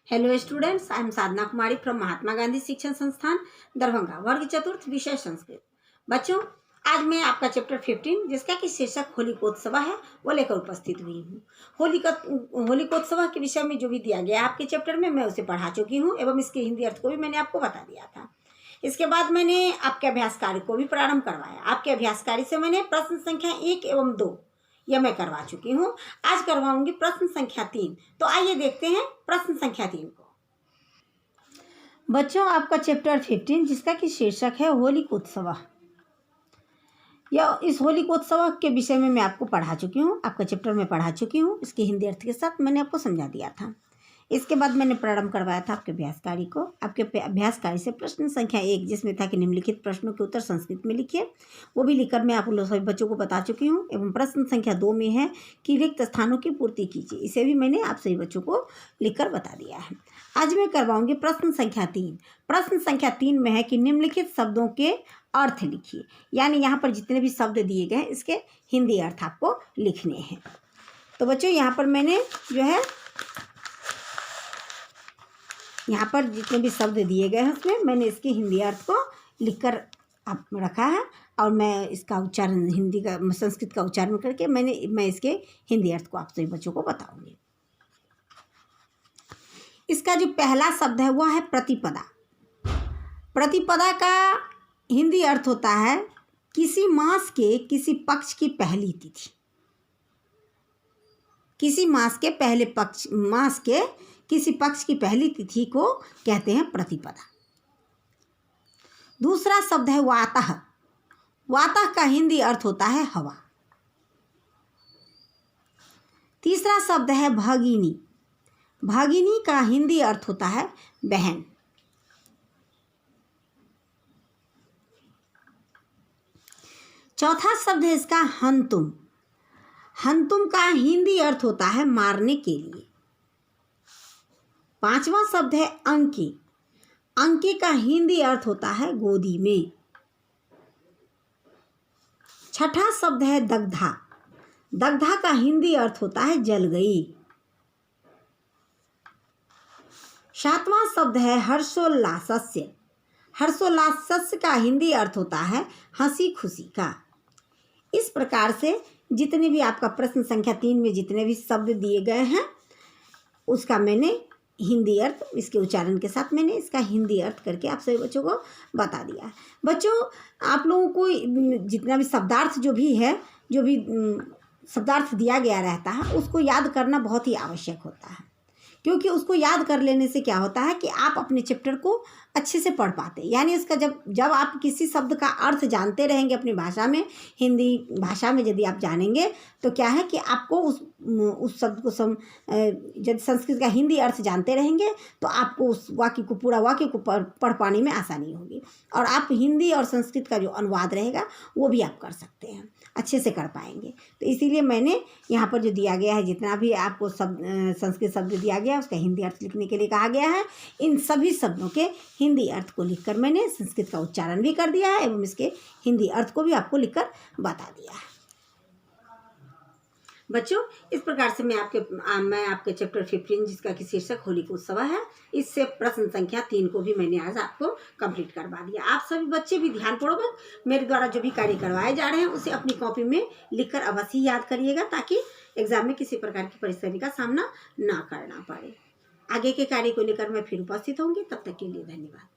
Hello students, I am Sadhana Kumari from Mahatma Gandhi Shikshan Sansthan Darbhanga, वर्ग चतुर्थ, विषय संस्कृत। बच्चों, आज मैं आपका चैप्टर 15 जिसका कि शीर्षक होलिकोत्सव है वो लेकर उपस्थित हुई हूँ। होलिकोत्सव के विषय में जो भी दिया गया आपके चैप्टर में मैं उसे पढ़ा चुकी हूँ एवं इसके हिंदी अर्थ को भी मैंने आपको बता दिया था। इसके बाद मैंने आपके अभ्यास कार्य को भी प्रारंभ करवाया। आपके अभ्यास कार्य से मैंने प्रश्न संख्या 1 एवं 2 यह मैं करवा चुकी हूँ। आज करवाऊंगी प्रश्न संख्या 3। तो आइए देखते हैं प्रश्न संख्या 3 को। बच्चों, आपका चैप्टर 15 जिसका कि शीर्षक है होलिकोत्सव, या इस होलिकोत्सव के विषय में मैं आपको पढ़ा चुकी हूँ। आपका चैप्टर में पढ़ा चुकी हूँ, इसके हिंदी अर्थ के साथ मैंने आपको समझा दिया था। इसके बाद मैंने प्रारंभ करवाया था आपके अभ्यास कार्य को। आपके अभ्यास कार्य से प्रश्न संख्या 1 जिसमें था कि निम्नलिखित प्रश्नों के उत्तर संस्कृत में लिखिए, वो भी लिखकर मैं आप लोग सभी बच्चों को बता चुकी हूँ। एवं प्रश्न संख्या 2 में है कि रिक्त स्थानों की पूर्ति कीजिए, इसे भी मैंने आप सभी बच्चों को लिखकर बता दिया है। आज मैं करवाऊंगी प्रश्न संख्या 3। प्रश्न संख्या 3 में है कि निम्नलिखित शब्दों के अर्थ लिखिए, यानी यहाँ पर जितने भी शब्द दिए गए इसके हिंदी अर्थ आपको लिखने हैं। तो बच्चों, यहाँ पर मैंने जो है यहाँ पर जितने भी शब्द दिए गए हैं उसमें मैंने इसके हिंदी अर्थ को लिखकर आप रखा है, और मैं इसका उच्चारण हिंदी का संस्कृत का उच्चारण करके मैं इसके हिंदी अर्थ को आप सभी बच्चों को बताऊंगी। इसका जो पहला शब्द है वह है प्रतिपदा। प्रतिपदा का हिंदी अर्थ होता है किसी मास के किसी पक्ष की पहली तिथि। किसी मास के किसी पक्ष की पहली तिथि को कहते हैं प्रतिपदा। दूसरा शब्द है वातः। वातः का हिंदी अर्थ होता है हवा। तीसरा शब्द है भगिनी। भगिनी का हिंदी अर्थ होता है बहन। चौथा शब्द है इसका हंतुम। हंतुम का हिंदी अर्थ होता है मारने के लिए। पांचवा शब्द है अंकी। अंकी का हिंदी अर्थ होता है गोदी में। छठा शब्द है दग्धा। दग्धा का हिंदी अर्थ होता है जल गई। सातवां शब्द है हर्षोल्लासस्य। हर्षोल्लासस्य का हिंदी अर्थ होता है हंसी खुशी का। इस प्रकार से जितने भी आपका प्रश्न संख्या 3 में जितने भी शब्द दिए गए हैं उसका मैंने हिंदी अर्थ इसके उच्चारण के साथ मैंने इसका हिंदी अर्थ करके आप सभी बच्चों को बता दिया है। बच्चों, आप लोगों को जितना भी शब्दार्थ जो भी शब्दार्थ दिया गया रहता है उसको याद करना बहुत ही आवश्यक होता है, क्योंकि उसको याद कर लेने से क्या होता है कि आप अपने चैप्टर को अच्छे से पढ़ पाते हैं। यानी इसका जब आप किसी शब्द का अर्थ जानते रहेंगे अपनी भाषा में, हिंदी भाषा में यदि आप जानेंगे तो क्या है कि आपको उस शब्द को यदि संस्कृत का हिंदी अर्थ जानते रहेंगे तो आपको उस पूरा वाक्य को पढ़ पाने में आसानी होगी, और आप हिंदी और संस्कृत का जो अनुवाद रहेगा वो भी आप कर सकते हैं, अच्छे से कर पाएंगे। तो इसीलिए मैंने यहाँ पर जो दिया गया है जितना भी आपको संस्कृत शब्द दिया गया उसका हिंदी अर्थ लिखने के लिए कहा गया है, इन सभी शब्दों के हिंदी अर्थ को लिखकर मैंने संस्कृत का उच्चारण भी कर दिया है एवं इसके हिंदी अर्थ को भी आपको लिखकर बता दिया है। बच्चों, इस प्रकार से मैं आपके चैप्टर 15 जिसका कि शीर्षक होलिकोत्सव है, इससे प्रश्न संख्या 3 को भी मैंने आज आपको कंप्लीट करवा दिया। आप सभी बच्चे भी ध्यानपूर्वक मेरे द्वारा जो भी कार्य करवाए जा रहे हैं उसे अपनी कॉपी में लिखकर अवश्य याद करिएगा, ताकि एग्जाम में किसी प्रकार की परेशानी का सामना ना करना पड़े। आगे के कार्य को लेकर मैं फिर उपस्थित होंगी, तब तक के लिए धन्यवाद।